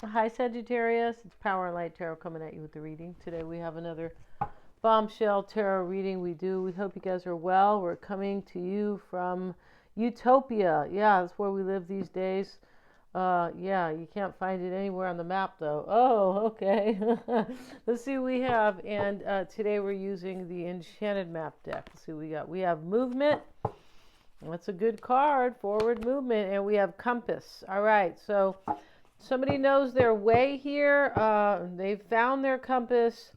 Hi, Sagittarius. It's Power and Light Tarot coming at you with the reading. Today we have another bombshell tarot reading we do. We hope you guys are well. We're coming to you from Utopia. Yeah, that's where we live these days. Yeah, you can't find it anywhere on the map though. Oh, okay. Let's see what we have. And today we're using the Enchanted Map deck. Let's see what we got. We have movement. That's a good card, forward movement. And we have compass. All right, so somebody knows their way here. They've found their compass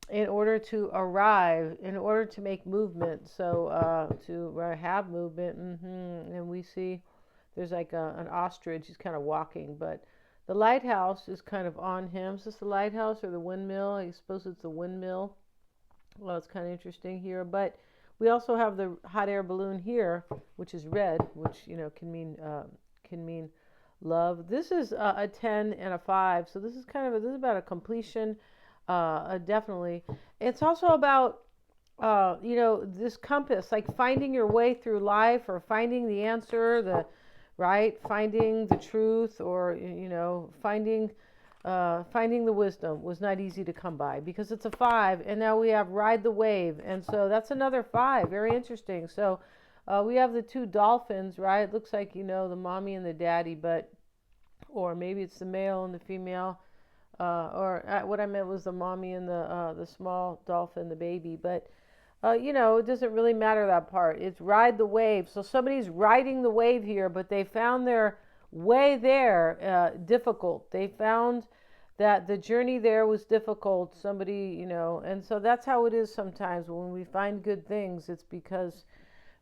in order to arrive, in order to make movement. So to have movement. And we see there's like an ostrich. He's kind of walking, but the lighthouse is kind of on him. Is this the lighthouse or the windmill? I suppose it's the windmill. Well, it's kind of interesting here. But we also have the hot air balloon here, which is red, which can mean love. This is a 10 and a 5, so this is this is about a completion. Definitely, it's also about this compass, like finding your way through life, or finding the answer, finding the truth, or finding the wisdom was not easy to come by, because it's a 5, and now we have ride the wave, and so that's another 5. Very interesting. So we have the two dolphins, right? It looks like, the mommy and the daddy, or maybe it's the male and the female, or what I meant was the mommy and the small dolphin, the baby. But it doesn't really matter, that part. It's ride the wave. So somebody's riding the wave here, but they found their way there difficult. They found that the journey there was difficult. Somebody, and so that's how it is sometimes when we find good things. It's because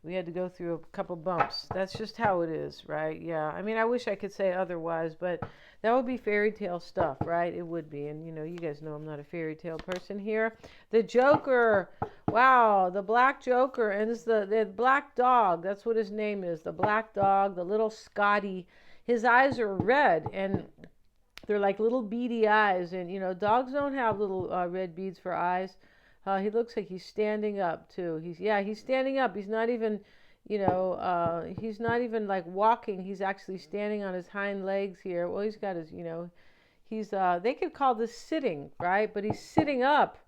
we had to go through a couple bumps. That's just how it is, right? Yeah. I mean, I wish I could say otherwise, but that would be fairy tale stuff, right? It would be. And, you guys know I'm not a fairy tale person here. The Joker. Wow, the Black Joker. And it's the black dog. That's what his name is. The black dog, the little Scotty. His eyes are red, and they're like little beady eyes. And, dogs don't have little red beads for eyes. He looks like he's standing up too. He's standing up. He's not even, he's not even like walking. He's actually standing on his hind legs here. Well, he's got his, they could call this sitting, right? But he's sitting up,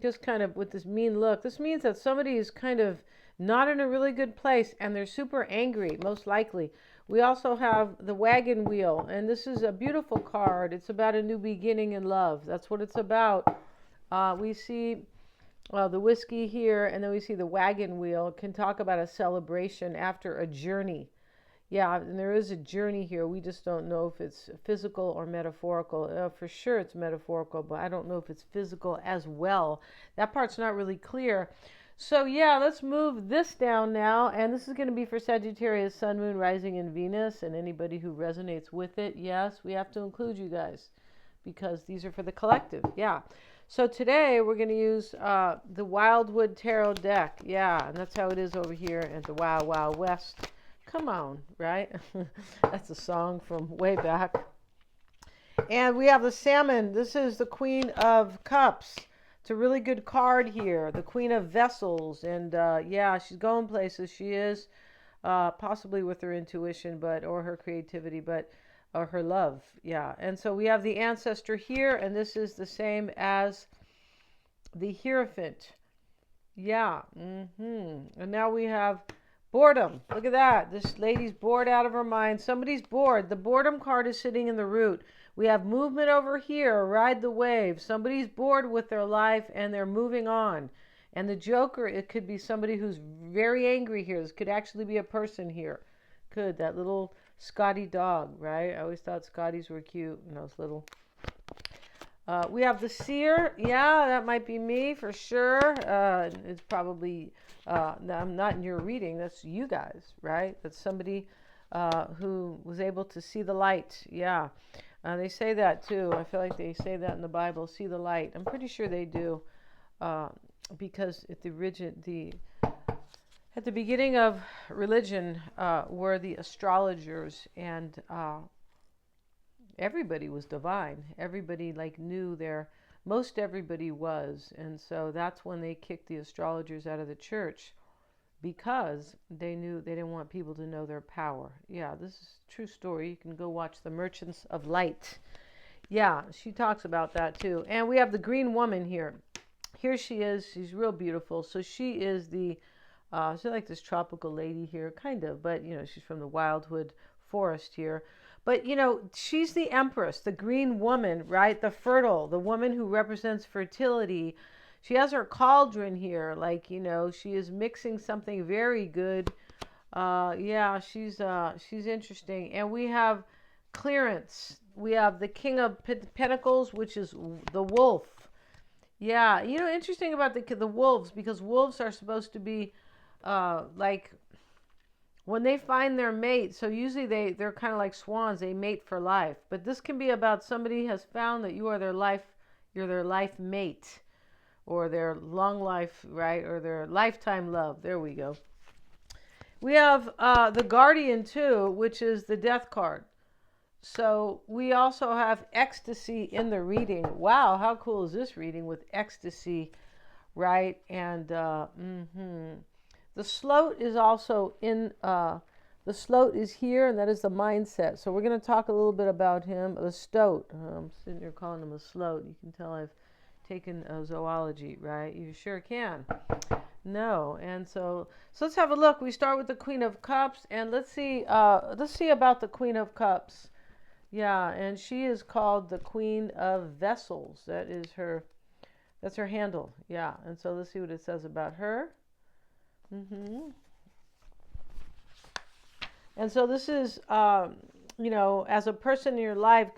just kind of with this mean look. This means that somebody is kind of not in a really good place, and they're super angry, most likely. We also have the wagon wheel, and this is a beautiful card. It's about a new beginning in love. That's what it's about. We see the whiskey here, and then we see the wagon wheel. It can talk about a celebration after a journey. Yeah, and there is a journey here. We just don't know if it's physical or metaphorical. For sure it's metaphorical, but I don't know if it's physical as well. That part's not really clear. So yeah, let's move this down now, and this is going to be for Sagittarius, Sun, Moon, Rising, and Venus, and anybody who resonates with it. Yes, we have to include you guys, because these are for the collective. Yeah. So today we're going to use the Wildwood Tarot deck. Yeah, and that's how it is over here at the Wild Wild West. Come on, right? That's a song from way back. And we have the Salmon. This is the Queen of Cups. It's a really good card here. The Queen of Vessels. And yeah, she's going places. She is, possibly with her intuition, or her creativity, or her love. Yeah. And so we have the Ancestor here, and this is the same as the Hierophant. Yeah. And now we have boredom. Look at that. This lady's bored out of her mind. Somebody's bored. The boredom card is sitting in the root. We have movement over here. Ride the wave. Somebody's bored with their life, and they're moving on. And the Joker, it could be somebody who's very angry here. This could actually be a person here. Could. That little Scotty dog, right? I always thought Scotties were cute when I was little. We have the Seer. Yeah, that might be me for sure. It's probably, I'm not in your reading. That's you guys, right? That's somebody who was able to see the light. Yeah. They say that too. I feel like they say that in the Bible, see the light. I'm pretty sure they do. Because at the beginning of religion were the astrologers, and everybody was divine. Everybody knew most everybody was. And so that's when they kicked the astrologers out of the church, because they knew they didn't want people to know their power. Yeah, this is a true story. You can go watch The Merchants of Light. Yeah, she talks about that too. And we have the green woman here. Here she is. She's real beautiful. So she is she's like this tropical lady here, kind of, but she's from the wildwood forest here. But she's the empress, the green woman, right? The fertile, the woman who represents fertility. She has her cauldron here, like she is mixing something very good. Yeah, she's interesting. And we have clearance. We have the King of Pentacles, which is the wolf. Yeah, interesting about the wolves, because wolves are supposed to be like when they find their mate. So usually they're kind of like swans. They mate for life. But this can be about somebody has found that you're their life mate, or their long life, right? Or their lifetime love. There we go. We have the Guardian too, which is the Death card. So we also have Ecstasy in the reading. Wow, how cool is this reading with Ecstasy, right? And the Sloat is also in, the Sloat is here, and that is the mindset. So we're going to talk a little bit about him. The Stoat. I'm sitting here calling him a Sloat. You can tell I've taken zoology, right? You sure can. No, and so let's have a look. We start with the Queen of Cups, and let's see about the Queen of Cups. Yeah, and she is called the Queen of Vessels. That's her handle. Yeah, and so let's see what it says about her. And so this is, as a person in your life,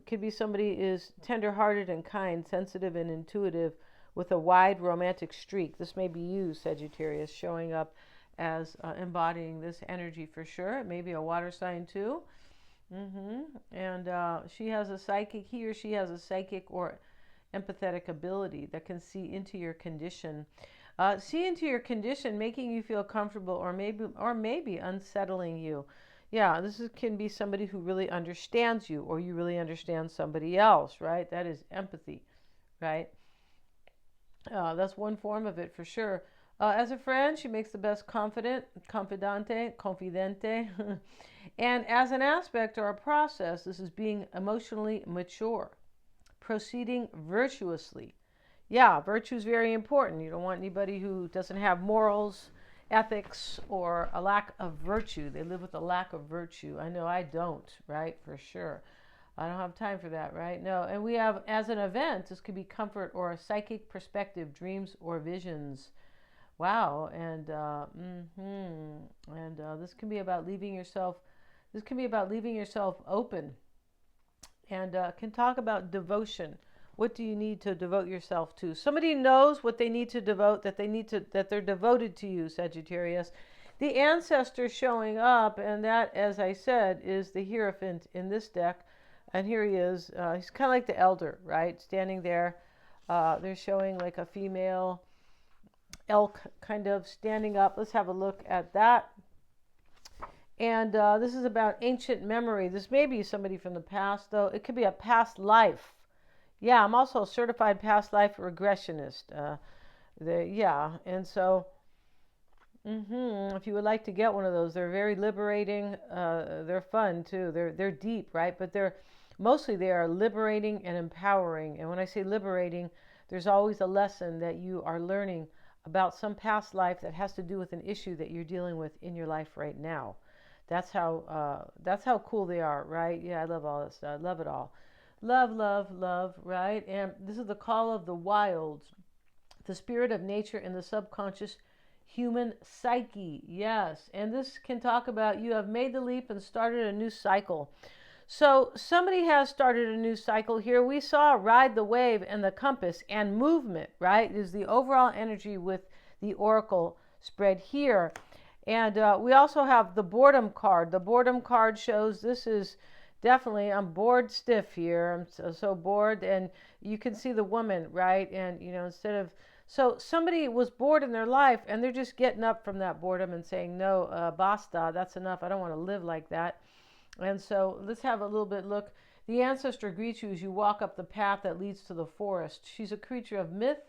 could be somebody is tender-hearted and kind, sensitive and intuitive, with a wide romantic streak. This may be you, Sagittarius, showing up as embodying this energy for sure. It may be a water sign too. And he or she has a psychic or empathetic ability that can see into your condition. Making you feel comfortable, or maybe unsettling you. Yeah, can be somebody who really understands you, or you really understand somebody else, right? That is empathy, right? That's one form of it for sure. As a friend, she makes the best confidante. And as an aspect or a process, this is being emotionally mature, proceeding virtuously. Yeah, virtue is very important. You don't want anybody who doesn't have morals, ethics, or a lack of virtue. They live with a lack of virtue. I know I don't, right? For sure. I don't have time for that, right? No. And we have, as an event, this could be comfort or a psychic perspective, dreams or visions. Wow. And this can be about leaving yourself. This can be about leaving yourself open, and can talk about devotion. What do you need to devote yourself to? Somebody knows what they need to devote, that they're devoted to you, Sagittarius. The ancestor showing up, and that, as I said, is the Hierophant in this deck. And here he is. He's kind of like the elder, right? Standing there. They're showing like a female elk kind of standing up. Let's have a look at that. And this is about ancient memory. This may be somebody from the past, though. It could be a past life. Yeah, I'm also a certified past life regressionist. And so if you would like to get one of those, they're very liberating. They're fun too. They're deep, right? But they are liberating and empowering. And when I say liberating, there's always a lesson that you are learning about some past life that has to do with an issue that you're dealing with in your life right now. That's how cool they are, right? Yeah, I love all this stuff. I love it all. Love, love, love, right? And this is the call of the wilds, the spirit of nature and the subconscious human psyche. Yes, and this can talk about you have made the leap and started a new cycle. So somebody has started a new cycle here. We saw ride the wave and the compass and movement, right? Is the overall energy with the oracle spread here. And we also have the boredom card. The boredom card shows this is definitely, I'm bored stiff here. I'm so bored. And you can see the woman, right? And, so somebody was bored in their life, and they're just getting up from that boredom and saying, no, basta, that's enough. I don't want to live like that. And so let's have a little bit look. The ancestor greets you as you walk up the path that leads to the forest. She's a creature of myth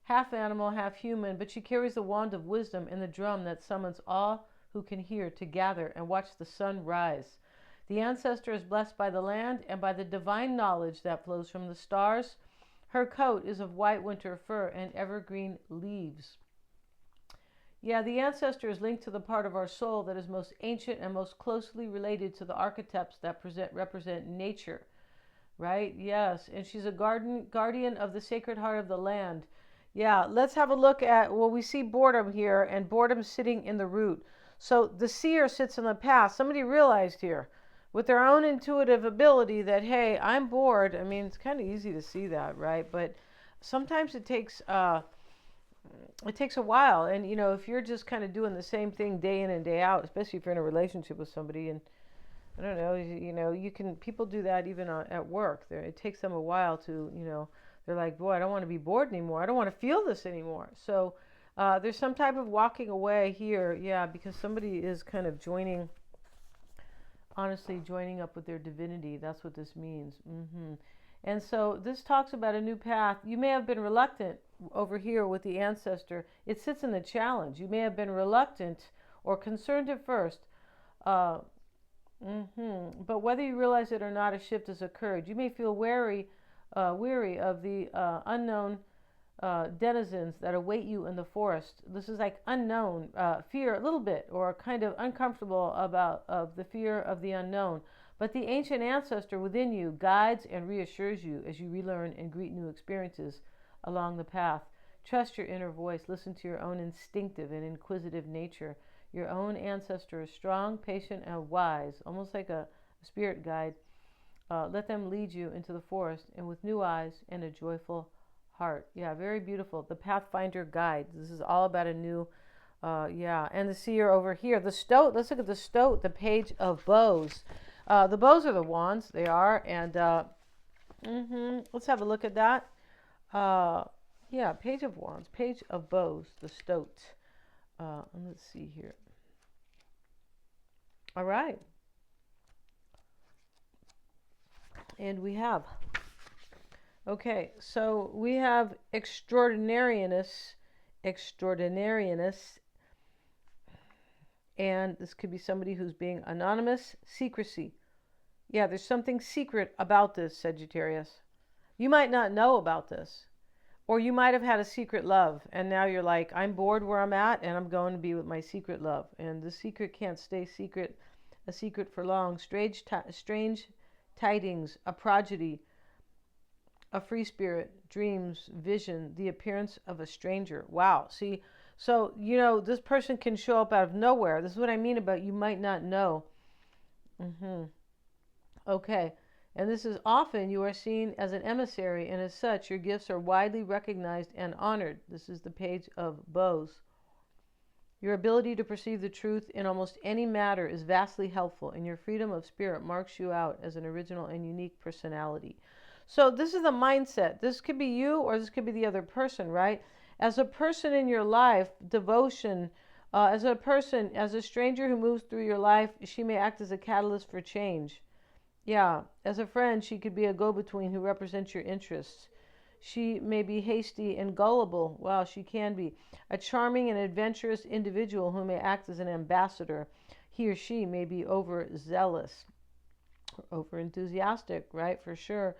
half animal, half human, but she carries the wand of wisdom and the drum that summons all who can hear to gather and watch the sun rise. The ancestor is blessed by the land and by the divine knowledge that flows from the stars. Her coat is of white winter fur and evergreen leaves. Yeah, the ancestor is linked to the part of our soul that is most ancient and most closely related to the archetypes that represent nature, right? Yes, and she's a guardian of the sacred heart of the land. Yeah, let's have a look at, well, we see boredom here, and boredom sitting in the root. So the seer sits in the past. Somebody realized here, with their own intuitive ability, that, hey, I'm bored. I mean, it's kind of easy to see that, right? But sometimes it takes a while. And, you know, if you're just kind of doing the same thing day in and day out, especially if you're in a relationship with somebody, and I don't know, you know, people do that even at work. It takes them a while to, you know, they're like, boy, I don't want to be bored anymore. I don't want to feel this anymore. So there's some type of walking away here. Yeah, because somebody is kind of honestly joining up with their divinity. That's what this means. And so this talks about a new path. You may have been reluctant over here with the ancestor. It sits in the challenge. You may have been reluctant or concerned at first. But whether you realize it or not, a shift has occurred. You may feel weary of the unknown denizens that await you in the forest. This is like unknown, fear a little bit, or kind of uncomfortable of the fear of the unknown. But the ancient ancestor within you guides and reassures you as you relearn and greet new experiences along the path. Trust your inner voice. Listen to your own instinctive and inquisitive nature. Your own ancestor is strong, patient, and wise, almost like a spirit guide. Let them lead you into the forest, and with new eyes and a joyful heart. Yeah, very beautiful. The Pathfinder Guide. This is all about a new, and the seer over here. The stoat, let's look at the stoat, the page of bows. The bows are the wands, they are, and let's have a look at that. Page of wands, page of bows, the stoat. Let's see here. All right. And we have, okay, so we have extraordinariness, and this could be somebody who's being anonymous. Secrecy. Yeah, there's something secret about this, Sagittarius. You might not know about this, or you might have had a secret love, and now you're like, I'm bored where I'm at, and I'm going to be with my secret love. And the secret can't stay a secret for long. Strange tidings, a prodigy, a free spirit, dreams, vision, the appearance of a stranger. Wow. See, so, you know, this person can show up out of nowhere. This is what I mean about you might not know. Okay. And this is often you are seen as an emissary, and as such, your gifts are widely recognized and honored. This is the page of bows. Your ability to perceive the truth in almost any matter is vastly helpful, and your freedom of spirit marks you out as an original and unique personality. So this is the mindset. This could be you, or this could be the other person, right? As a person in your life, devotion, as a stranger who moves through your life, she may act as a catalyst for change. Yeah, as a friend, she could be a go-between who represents your interests. She may be hasty and gullible. Wow, she can be. A charming and adventurous individual who may act as an ambassador. He or she may be overzealous, over-enthusiastic, right, for sure.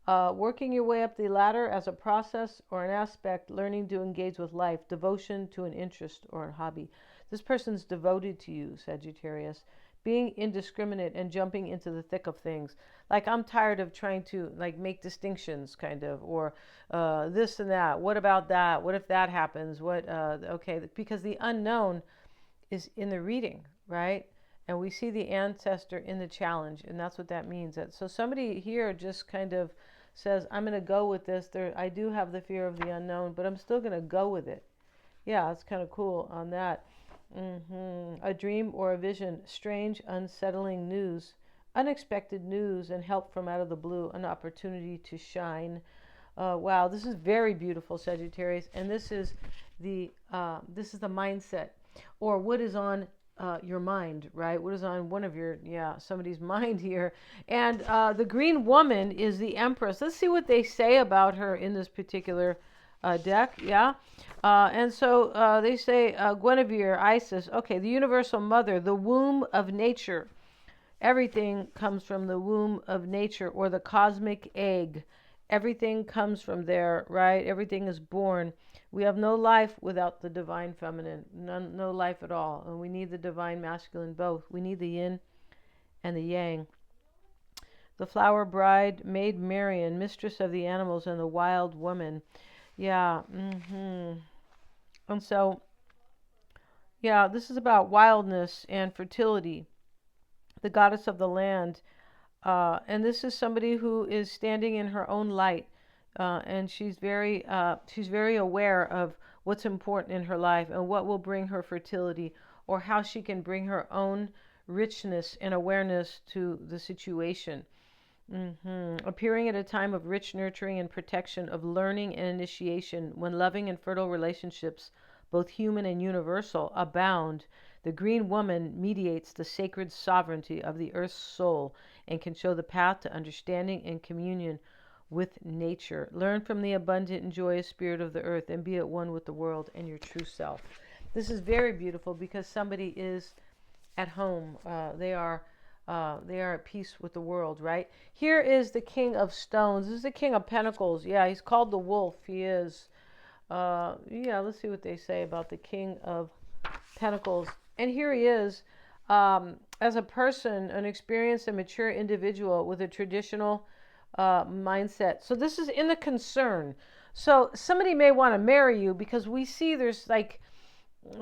Working your way up the ladder as a process or an aspect, learning to engage with life, devotion to an interest or a hobby. This person's devoted to you, Sagittarius. Being indiscriminate and jumping into the thick of things. Like, I'm tired of trying to like make distinctions, kind of, or this and that. What about that? What if that happens? Okay, because the unknown is in the reading, right? And we see the ancestor in the challenge, and that's what that means. So somebody here just kind of says, I'm going to go with this. I do have the fear of the unknown, but I'm still going to go with it. Yeah, it's kind of cool on that. A dream or a vision, strange, unsettling news, unexpected news, and help from out of the blue, an opportunity to shine. Wow, this is very beautiful, Sagittarius, and this is the mindset, or what is on your mind, right? What is on somebody's mind here. And the green woman is the Empress. Let's see what they say about her in this particular deck. Yeah. And so they say Guinevere, Isis. Okay, the universal mother, the womb of nature. Everything comes from the womb of nature, or the cosmic egg. Everything comes from there, right? Everything is born. We have no life without the divine feminine. None, no life at all. And we need the divine masculine both. We need the yin and the yang. The flower bride, maid Marian, mistress of the animals and the wild woman. Yeah. And so, yeah, this is about wildness and fertility. The goddess of the land. And this is somebody who is standing in her own light. And she's very aware of what's important in her life and what will bring her fertility, or how she can bring her own richness and awareness to the situation. Appearing at a time of rich nurturing and protection, of learning and initiation, when loving and fertile relationships, both human and universal, abound. The green woman mediates the sacred sovereignty of the earth's soul and can show the path to understanding and communion with nature. Learn from the abundant and joyous spirit of the earth and be at one with the world and your true self. This is very beautiful because somebody is at home. They are at peace with the world, right? Here is the King of Stones. This is the King of Pentacles. Yeah, he's called the Wolf. He is. Yeah, let's see what they say about the King of Pentacles. And here he is, as a person, an experienced and mature individual with a traditional mindset. So this is in the concern. So somebody may want to marry you because we see there's like,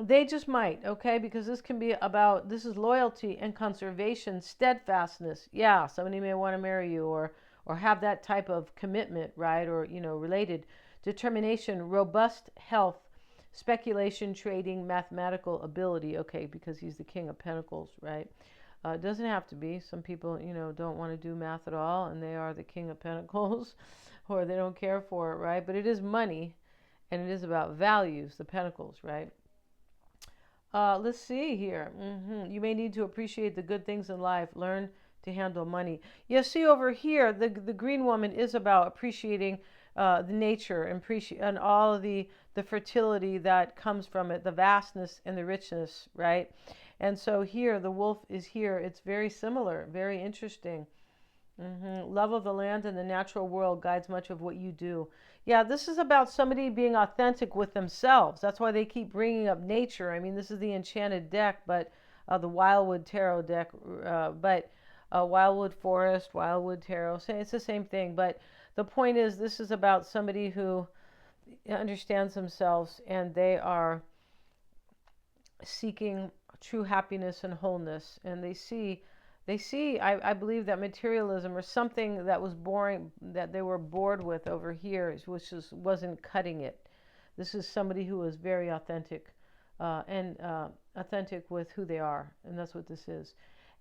they just might, okay? Because this can be about, this is loyalty and conservation, steadfastness. Yeah, somebody may want to marry you or have that type of commitment, right? Or, related. Determination, robust health, speculation, trading, mathematical ability. Okay, because he's the King of Pentacles, right? It doesn't have to be. Some people, don't want to do math at all, and they are the King of Pentacles, or they don't care for it, right? But it is money, and it is about values, the Pentacles, right? Let's see here. You may need to appreciate the good things in life. Learn to handle money. You see over here, the green woman is about appreciating the nature and all of the fertility that comes from it, the vastness and the richness, right? And so here, the wolf is here. It's very similar, very interesting. Love of the land and the natural world guides much of what you do. Yeah, this is about somebody being authentic with themselves. That's why they keep bringing up nature. I mean, this is the Enchanted deck, but the Wildwood Tarot deck, but Wildwood Forest, Wildwood Tarot, it's the same thing. But the point is, this is about somebody who understands themselves and they are seeking true happiness and wholeness. And they see, I believe, that materialism or something that was boring, that they were bored with over here, which wasn't cutting it. This is somebody who is very authentic and authentic with who they are. And that's what this is.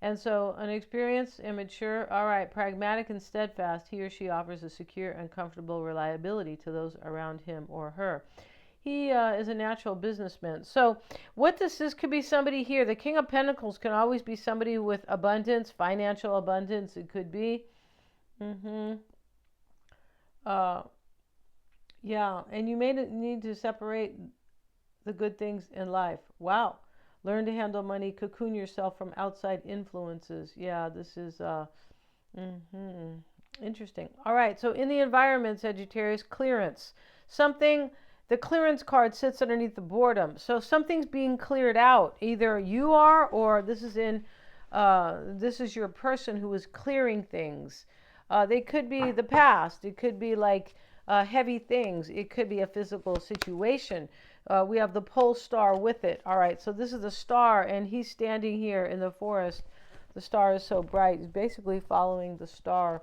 And so an experienced and mature, all right, pragmatic and steadfast, he or she offers a secure and comfortable reliability to those around him or her. He is a natural businessman. So what this is could be somebody here. The King of Pentacles can always be somebody with abundance, financial abundance. It could be. Yeah, and you may need to separate the good things in life. Wow. Learn to handle money, cocoon yourself from outside influences. Yeah, this is interesting. All right, so in the environment, Sagittarius, clearance. The clearance card sits underneath the boredom. So something's being cleared out. Either you are, or this is your person who is clearing things. They could be the past. It could be like heavy things. It could be a physical situation. We have the pole star with it. All right, so this is the star, and he's standing here in the forest. The star is so bright. He's basically following the star.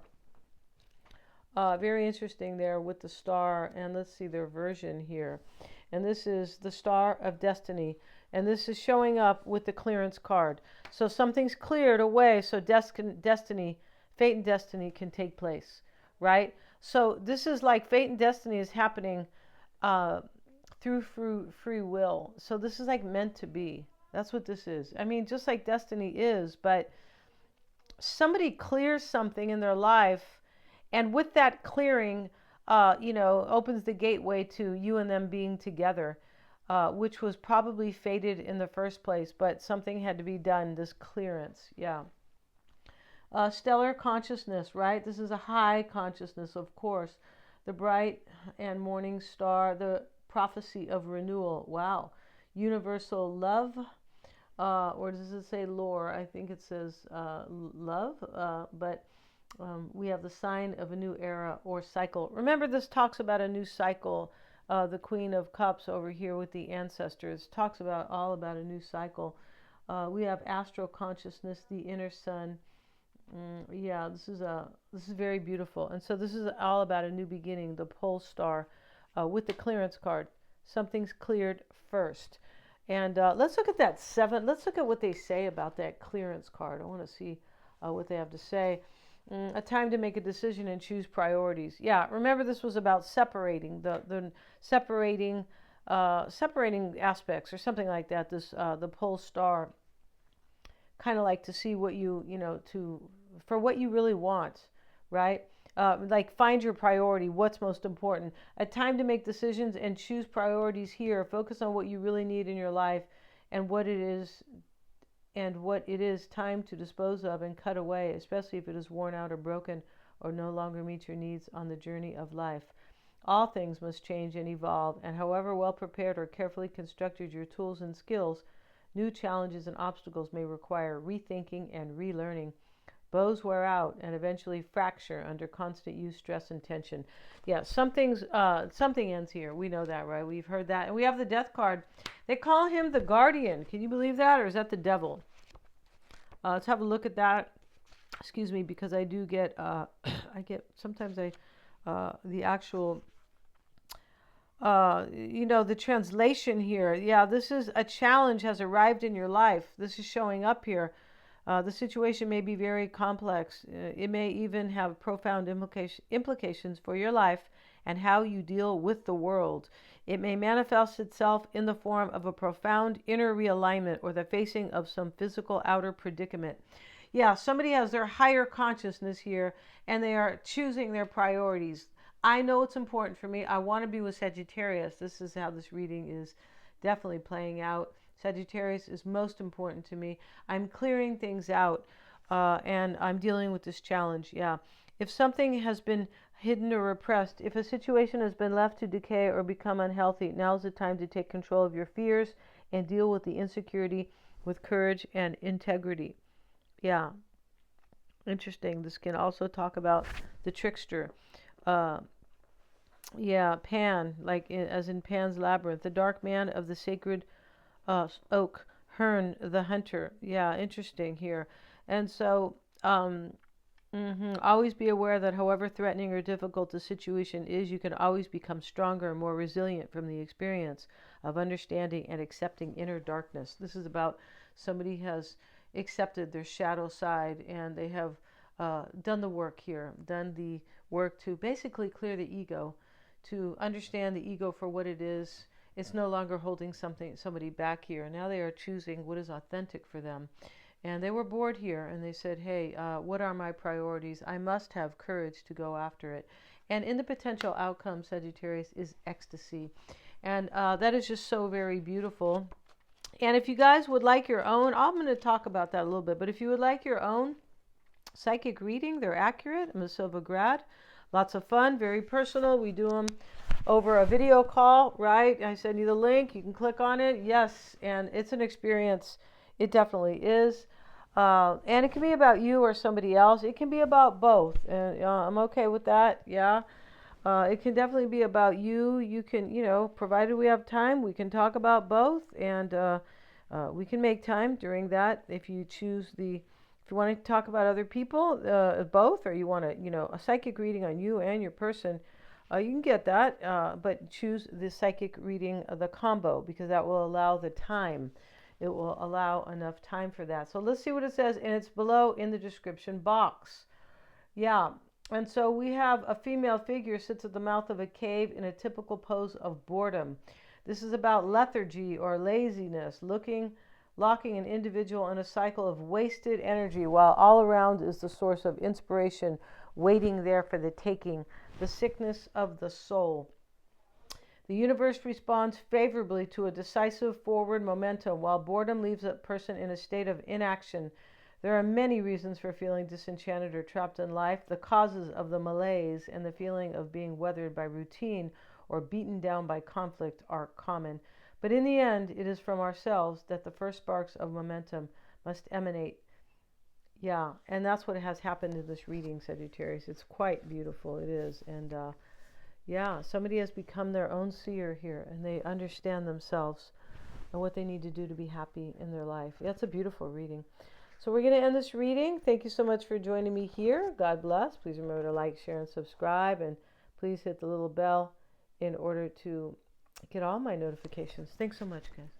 Very interesting there with the star. And let's see their version here. And this is the Star of Destiny. And this is showing up with the clearance card. So something's cleared away so destiny, fate and destiny can take place, right? So this is like fate and destiny is happening through free will. So this is like meant to be. That's what this is. I mean, just like destiny is, but somebody clears something in their life, and with that clearing, opens the gateway to you and them being together, which was probably fated in the first place, but something had to be done, this clearance. Yeah. Stellar consciousness, right? This is a high consciousness, of course. The bright and morning star, the prophecy of renewal. Wow. Universal love, or does it say lore? I think it says love, but we have the sign of a new era or cycle. Remember, this talks about a new cycle. The Queen of Cups over here with the ancestors talks about all about a new cycle. We have astral consciousness, the inner sun. Yeah, this is very beautiful. And so this is all about a new beginning, the pole star, with the clearance card. Something's cleared first. And let's look at that 7. Let's look at what they say about that clearance card. I want to see what they have to say. A time to make a decision and choose priorities. Yeah, remember this was about separating the separating aspects or something like that. This the pole star, kind of like to see what for what you really want, right? Like find your priority, what's most important. A time to make decisions and choose priorities here. Focus on what you really need in your life and what it is time to dispose of and cut away, especially if it is worn out or broken or no longer meets your needs on the journey of life. All things must change and evolve, and however well prepared or carefully constructed your tools and skills, new challenges and obstacles may require rethinking and relearning. Bows wear out and eventually fracture under constant use, stress, and tension. Yeah, something ends here. We know that, right? We've heard that. And we have the Death card. They call him the Guardian. Can you believe that? Or is that the devil? Let's have a look at that. Excuse me, because I do get, sometimes the actual, the translation here. Yeah, this is a challenge has arrived in your life. This is showing up here. The situation may be very complex. It may even have profound implications for your life and how you deal with the world. It may manifest itself in the form of a profound inner realignment or the facing of some physical outer predicament. Yeah, somebody has their higher consciousness here and they are choosing their priorities. I know it's important for me. I want to be with Sagittarius. This is how this reading is definitely playing out. Sagittarius is most important to me. I'm clearing things out and I'm dealing with this challenge. Yeah. If something has been hidden or repressed, if a situation has been left to decay or become unhealthy, now's the time to take control of your fears and deal with the insecurity with courage and integrity. Yeah. Interesting. This can also talk about the trickster. Yeah, Pan, as in Pan's Labyrinth, the dark man of the sacred oak, Hern the hunter. Yeah, interesting here. And so always be aware that however threatening or difficult the situation is, you can always become stronger and more resilient from the experience of understanding and accepting inner darkness. This is about somebody has accepted their shadow side and they have done the work here, done the work to basically clear the ego, to understand the ego for what it is. It's no longer holding somebody back here. Now they are choosing what is authentic for them. And they were bored here and they said, hey, what are my priorities? I must have courage to go after it. And in the potential outcome, Sagittarius, is ecstasy. And that is just so very beautiful. And if you guys would like your own, I'm going to talk about that a little bit, but if you would like your own psychic reading, they're accurate. I'm a Silva grad. Lots of fun, very personal. We do them over a video call, right? I send you the link. You can click on it. Yes, and it's an experience. It definitely is. And it can be about you or somebody else. It can be about both. And I'm okay with that. Yeah. It can definitely be about you. You can, provided we have time, we can talk about both. And we can make time during that if you choose if you want to talk about other people, both, or you want to, a psychic reading on you and your person, you can get that, but choose the psychic reading, the combo, because that will allow the time. It will allow enough time for that. So let's see what it says, and it's below in the description box. Yeah, and so we have a female figure sits at the mouth of a cave in a typical pose of boredom. This is about lethargy or laziness, locking an individual in a cycle of wasted energy while all around is the source of inspiration, waiting there for the taking. The sickness of the soul. The universe responds favorably to a decisive forward momentum, while boredom leaves a person in a state of inaction. There are many reasons for feeling disenchanted or trapped in life. The causes of the malaise and the feeling of being weathered by routine or beaten down by conflict are common. But in the end, it is from ourselves that the first sparks of momentum must emanate. Yeah, and that's what has happened in this reading, Sagittarius. It's quite beautiful, it is. And yeah, somebody has become their own seer here, and they understand themselves and what they need to do to be happy in their life. That's a beautiful reading. So we're going to end this reading. Thank you so much for joining me here. God bless. Please remember to like, share, and subscribe. And please hit the little bell in order to get all my notifications. Thanks so much, guys.